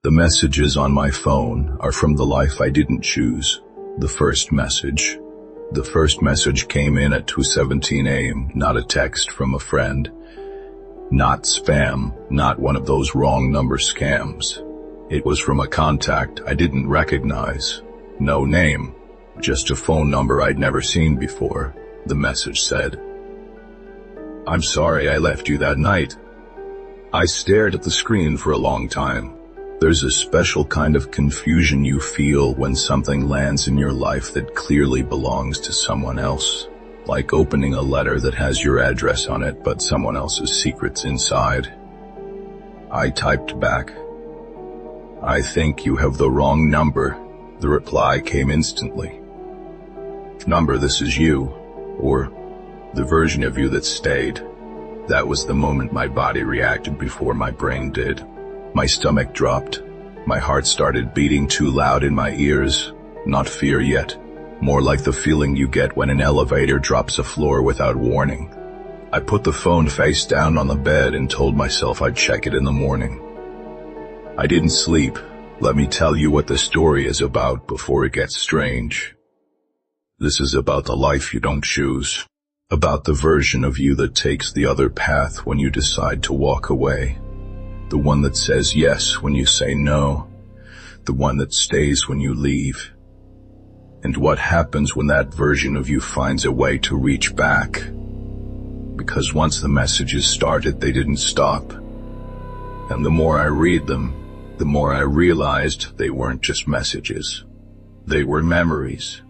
The messages on my phone are from the life I didn't choose. The first message came in at 2:17 a.m., not a text from a friend, not spam, not one of those wrong number scams. It was from a contact I didn't recognize. No name, just a phone number I'd never seen before. The message said, "I'm sorry I left you that night." I stared at the screen for a long time. There's a special kind of confusion you feel when something lands in your life that clearly belongs to someone else. Like opening a letter that has your address on it but someone else's secrets inside. I typed back, "I think you have the wrong number." The reply came instantly. "Number, this is you," or "the version of you that stayed." That was the moment my body reacted before my brain did. My stomach dropped. My heart started beating too loud in my ears. Not fear yet, more like the feeling you get when an elevator drops a floor without warning. I put the phone face down on the bed and told myself I'd check it in the morning. I didn't sleep. Let me tell you what the story is about before it gets strange. This is about the life you don't choose. About the version of you that takes the other path when you decide to walk away. The one that says yes when you say no. The one that stays when you leave. And what happens when that version of you finds a way to reach back. Because once the messages started, they didn't stop. And the more I read them, the more I realized they weren't just messages. They were memories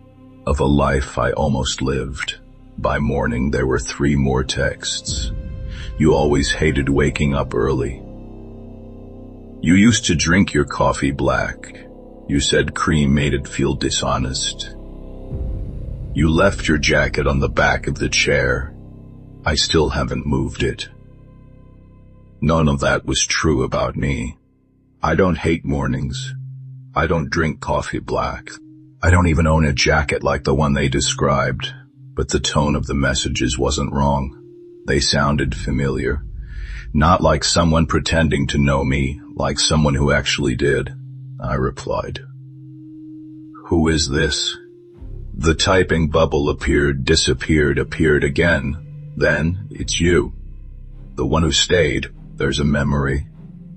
of a life I almost lived. By morning, there were 3 more texts. You always hated waking up early. You used to drink your coffee black. You said cream made it feel dishonest. You left your jacket on the back of the chair. I still haven't moved it. None of that was true about me. I don't hate mornings. I don't drink coffee black. I don't even own a jacket like the one they described. But the tone of the messages wasn't wrong. They sounded familiar. Not like someone pretending to know me, like someone who actually did. I replied, "Who is this?" The typing bubble appeared, disappeared, appeared again. Then, it's you. The one who stayed. There's a memory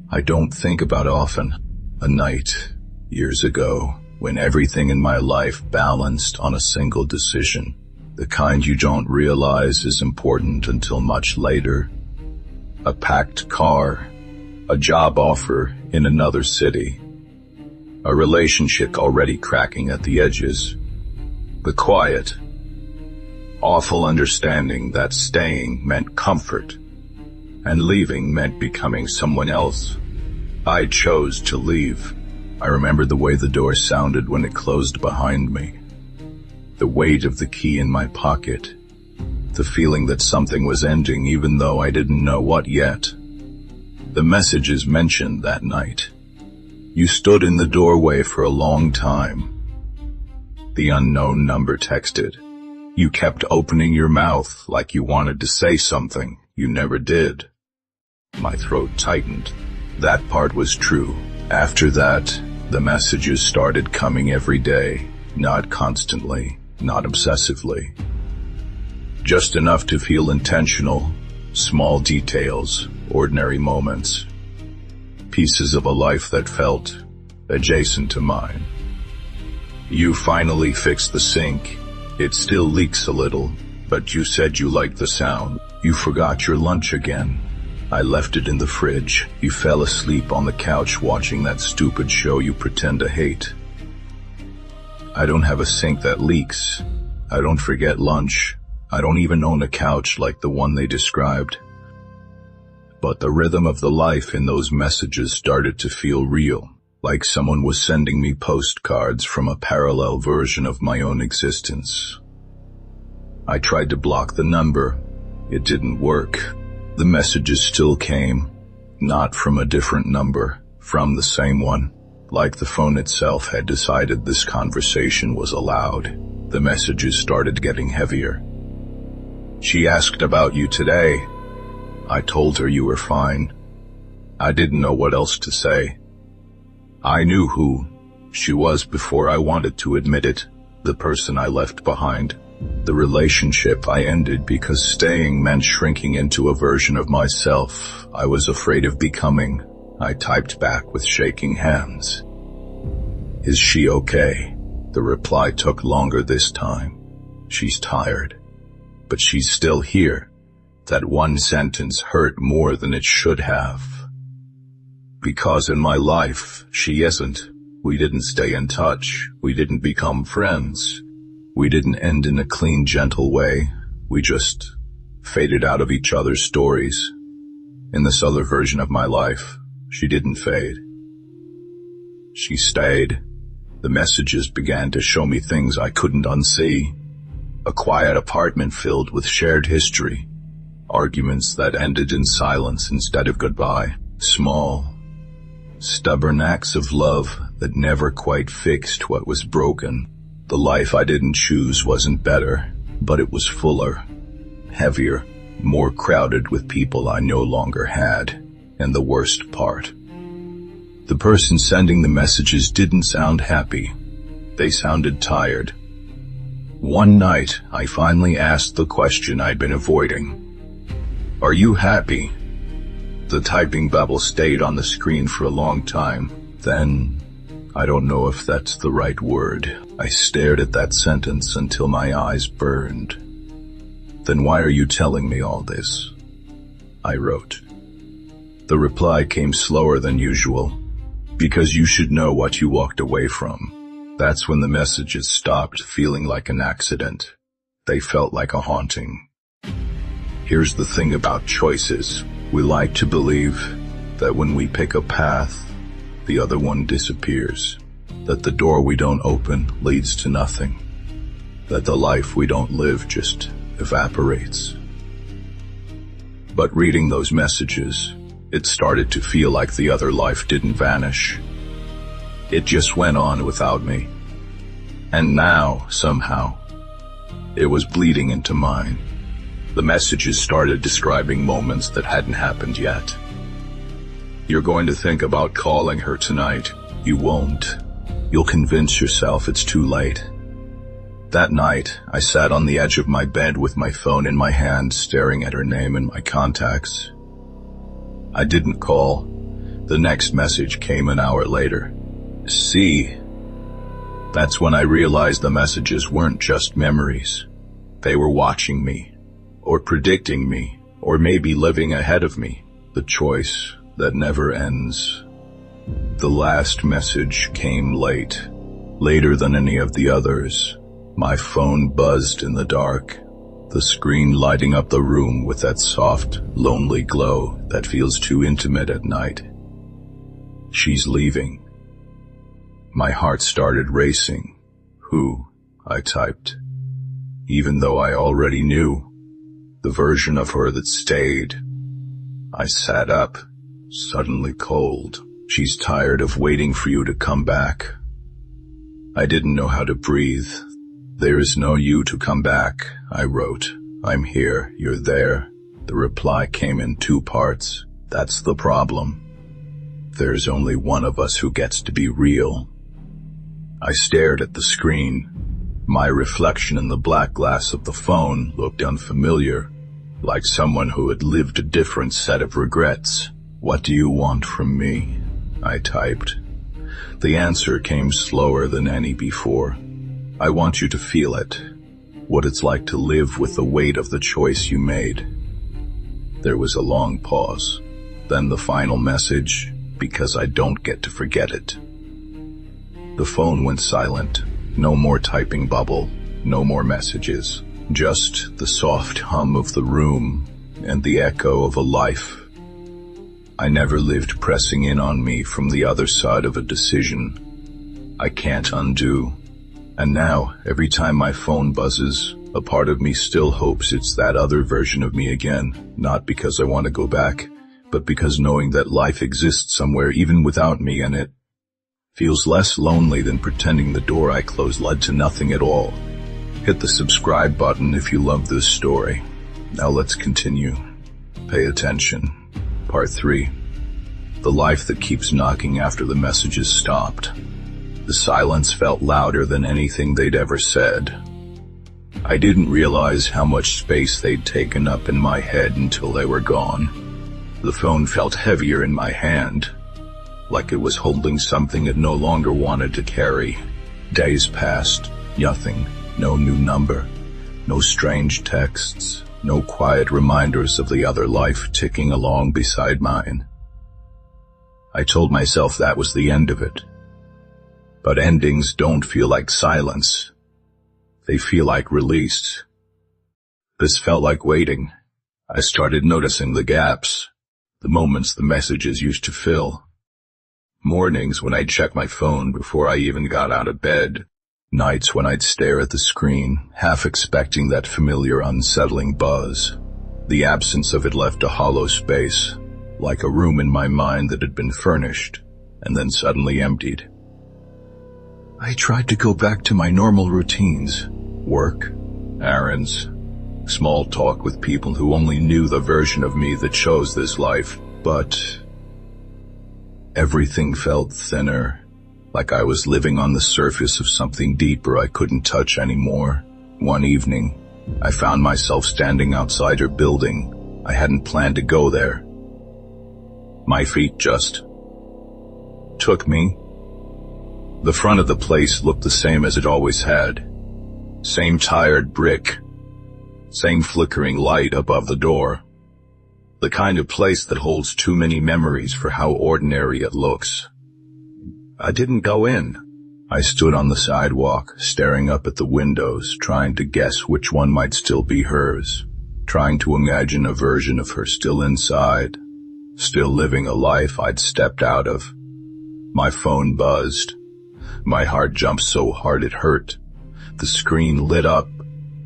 I don't think about often. A night, years ago, when everything in my life balanced on a single decision. The kind you don't realize is important until much later. A packed car, a job offer in another city, a relationship already cracking at the edges, the quiet, awful understanding that staying meant comfort and leaving meant becoming someone else. I chose to leave. I remember the way the door sounded when it closed behind me, the weight of the key in my pocket, the feeling that something was ending even though I didn't know what yet. The messages mentioned that night. You stood in the doorway for a long time. The unknown number texted. You kept opening your mouth like you wanted to say something you never did. My throat tightened. That part was true. After that, the messages started coming every day, not constantly, not obsessively. Just enough to feel intentional, small details, ordinary moments. Pieces of a life that felt adjacent to mine. You finally fixed the sink. It still leaks a little, but you said you liked the sound. You forgot your lunch again. I left it in the fridge. You fell asleep on the couch watching that stupid show you pretend to hate. I don't have a sink that leaks. I don't forget lunch. I don't even own a couch like the one they described. But the rhythm of the life in those messages started to feel real, like someone was sending me postcards from a parallel version of my own existence. I tried to block the number. It didn't work. The messages still came, not from a different number, from the same one. Like the phone itself had decided this conversation was allowed. The messages started getting heavier. She asked about you today. I told her you were fine. I didn't know what else to say. I knew who she was before I wanted to admit it, the person I left behind. The relationship I ended because staying meant shrinking into a version of myself I was afraid of becoming. I typed back with shaking hands. Is she okay? The reply took longer this time. She's tired, but she's still here. That one sentence hurt more than it should have. Because in my life, she isn't. We didn't stay in touch. We didn't become friends. We didn't end in a clean, gentle way. We just faded out of each other's stories. In this other version of my life, she didn't fade. She stayed. The messages began to show me things I couldn't unsee. A quiet apartment filled with shared history. Arguments that ended in silence instead of goodbye. Small, stubborn acts of love that never quite fixed what was broken. The life I didn't choose wasn't better, but it was fuller, heavier, more crowded with people I no longer had. And the worst part, the person sending the messages didn't sound happy. They sounded tired. One night, I finally asked the question I'd been avoiding. Are you happy? The typing bubble stayed on the screen for a long time. Then, I don't know if that's the right word, I stared at that sentence until my eyes burned. Then why are you telling me all this? I wrote. The reply came slower than usual. Because you should know what you walked away from. That's when the messages stopped feeling like an accident. They felt like a haunting. Here's the thing about choices. We like to believe that when we pick a path, the other one disappears. That the door we don't open leads to nothing. That the life we don't live just evaporates. But reading those messages, it started to feel like the other life didn't vanish. It just went on without me. And now, somehow, it was bleeding into mine. The messages started describing moments that hadn't happened yet. You're going to think about calling her tonight. You won't. You'll convince yourself it's too late. That night, I sat on the edge of my bed with my phone in my hand, staring at her name and my contacts. I didn't call. The next message came an hour later. See. That's when I realized the messages weren't just memories. They were watching me, or predicting me, or maybe living ahead of me. The choice that never ends. The last message came late, later than any of the others. My phone buzzed in the dark, the screen lighting up the room with that soft, lonely glow that feels too intimate at night. She's leaving. My heart started racing. Who? I typed. Even though I already knew. The version of her that stayed. I sat up, suddenly cold. She's tired of waiting for you to come back. I didn't know how to breathe. There is no you to come back, I wrote. I'm here, you're there. The reply came in 2 parts. That's the problem. There's only one of us who gets to be real. I stared at the screen. My reflection in the black glass of the phone looked unfamiliar, like someone who had lived a different set of regrets. What do you want from me? I typed. The answer came slower than any before. I want you to feel it, what it's like to live with the weight of the choice you made. There was a long pause, then the final message, because I don't get to forget it. The phone went silent. No more typing bubble, no more messages, just the soft hum of the room and the echo of a life I never lived pressing in on me from the other side of a decision I can't undo. And now, every time my phone buzzes, a part of me still hopes it's that other version of me again, not because I want to go back, but because knowing that life exists somewhere even without me in it feels less lonely than pretending the door I closed led to nothing at all. Hit the subscribe button if you love this story. Now let's continue. Pay attention. Part 3. The life that keeps knocking after the messages stopped. The silence felt louder than anything they'd ever said. I didn't realize how much space they'd taken up in my head until they were gone. The phone felt heavier in my hand, like it was holding something it no longer wanted to carry. Days passed, nothing, no new number, no strange texts, no quiet reminders of the other life ticking along beside mine. I told myself that was the end of it. But endings don't feel like silence. They feel like release. This felt like waiting. I started noticing the gaps, the moments the messages used to fill. Mornings when I'd check my phone before I even got out of bed. Nights when I'd stare at the screen, half expecting that familiar unsettling buzz. The absence of it left a hollow space, like a room in my mind that had been furnished, and then suddenly emptied. I tried to go back to my normal routines. Work, errands, small talk with people who only knew the version of me that chose this life, but everything felt thinner, like I was living on the surface of something deeper I couldn't touch anymore. One evening, I found myself standing outside her building. I hadn't planned to go there. My feet just took me. The front of the place looked the same as it always had. Same tired brick. Same flickering light above the door. The kind of place that holds too many memories for how ordinary it looks. I didn't go in. I stood on the sidewalk, staring up at the windows, trying to guess which one might still be hers, trying to imagine a version of her still inside, still living a life I'd stepped out of. My phone buzzed. My heart jumped so hard it hurt. The screen lit up.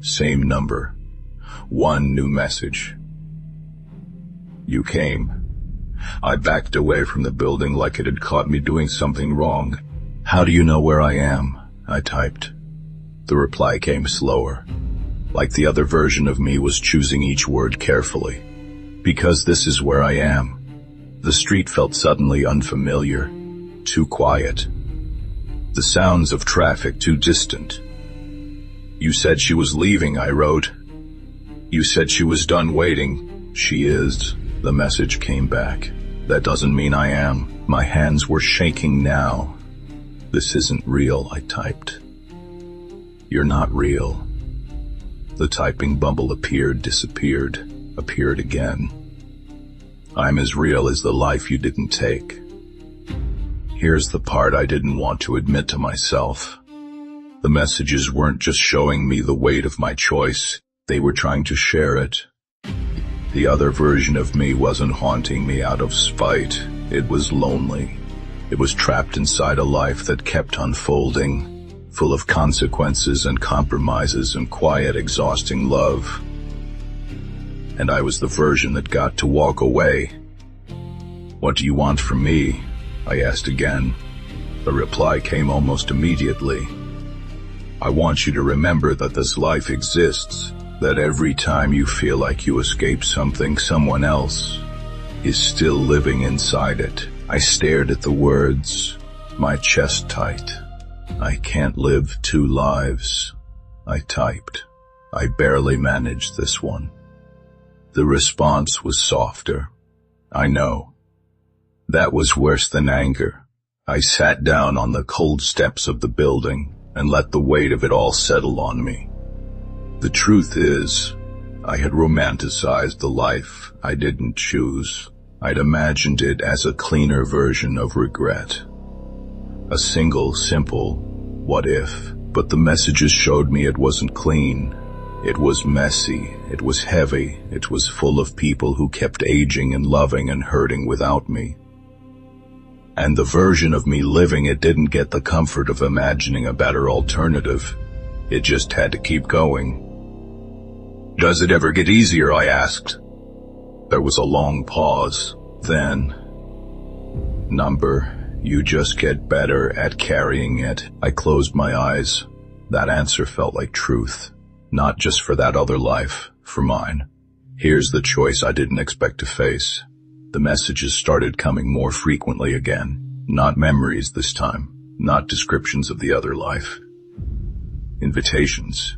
Same number. One new message. You came. I backed away from the building like it had caught me doing something wrong. How do you know where I am? I typed. The reply came slower, like the other version of me was choosing each word carefully. Because this is where I am. The street felt suddenly unfamiliar, too quiet. The sounds of traffic too distant. You said she was leaving, I wrote. You said she was done waiting. She is. The message came back. That doesn't mean I am. My hands were shaking now. This isn't real, I typed. You're not real. The typing bubble appeared, disappeared, appeared again. I'm as real as the life you didn't take. Here's the part I didn't want to admit to myself. The messages weren't just showing me the weight of my choice. They were trying to share it. The other version of me wasn't haunting me out of spite. It was lonely. It was trapped inside a life that kept unfolding, full of consequences and compromises and quiet, exhausting love. And I was the version that got to walk away. What do you want from me? I asked again. The reply came almost immediately. I want you to remember that this life exists, that every time you feel like you escape something, someone else is still living inside it. I stared at the words, my chest tight. I can't live two lives, I typed. I barely managed this one. The response was softer. I know. That was worse than anger. I sat down on the cold steps of the building and let the weight of it all settle on me. The truth is, I had romanticized the life I didn't choose. I'd imagined it as a cleaner version of regret. A single, simple, what if? But the messages showed me it wasn't clean. It was messy, it was heavy, it was full of people who kept aging and loving and hurting without me. And the version of me living it didn't get the comfort of imagining a better alternative. It just had to keep going. Does it ever get easier? I asked. There was a long pause. Then, number, you just get better at carrying it. I closed my eyes. That answer felt like truth. Not just for that other life, for mine. Here's the choice I didn't expect to face. The messages started coming more frequently again. Not memories this time. Not descriptions of the other life. Invitations.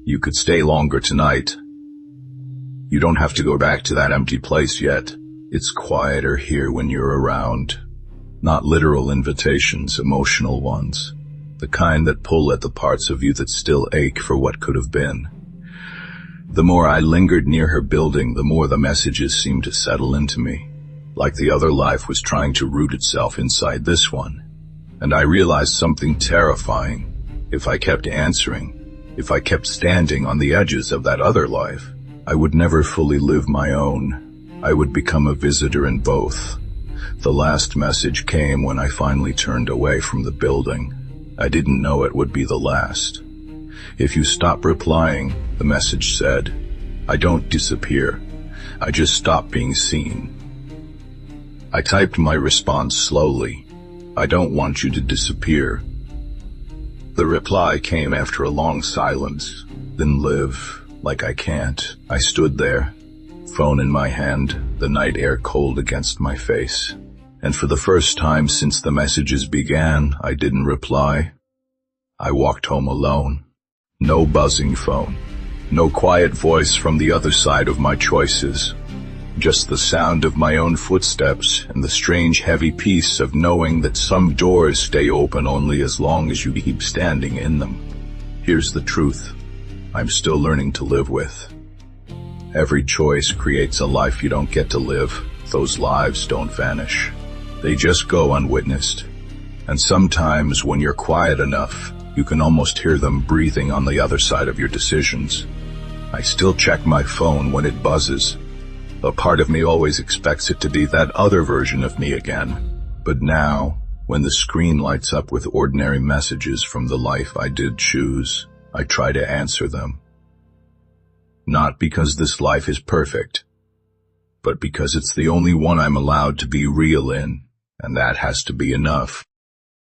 You could stay longer tonight. You don't have to go back to that empty place yet. It's quieter here when you're around. Not literal invitations, emotional ones. The kind that pull at the parts of you that still ache for what could have been. The more I lingered near her building, the more the messages seemed to settle into me, like the other life was trying to root itself inside this one. And I realized something terrifying. If I kept answering, if I kept standing on the edges of that other life, I would never fully live my own. I would become a visitor in both. The last message came when I finally turned away from the building. I didn't know it would be the last. If you stop replying, the message said, I don't disappear. I just stop being seen. I typed my response slowly. I don't want you to disappear. The reply came after a long silence. Then live like I can't. I stood there, phone in my hand, the night air cold against my face. And for the first time since the messages began, I didn't reply. I walked home alone. No buzzing phone. No quiet voice from the other side of my choices. Just the sound of my own footsteps and the strange heavy peace of knowing that some doors stay open only as long as you keep standing in them. Here's the truth. I'm still learning to live with. Every choice creates a life you don't get to live. Those lives don't vanish. They just go unwitnessed. And sometimes when you're quiet enough, you can almost hear them breathing on the other side of your decisions. I still check my phone when it buzzes. A part of me always expects it to be that other version of me again. But now, when the screen lights up with ordinary messages from the life I did choose, I try to answer them. Not because this life is perfect, but because it's the only one I'm allowed to be real in. And that has to be enough.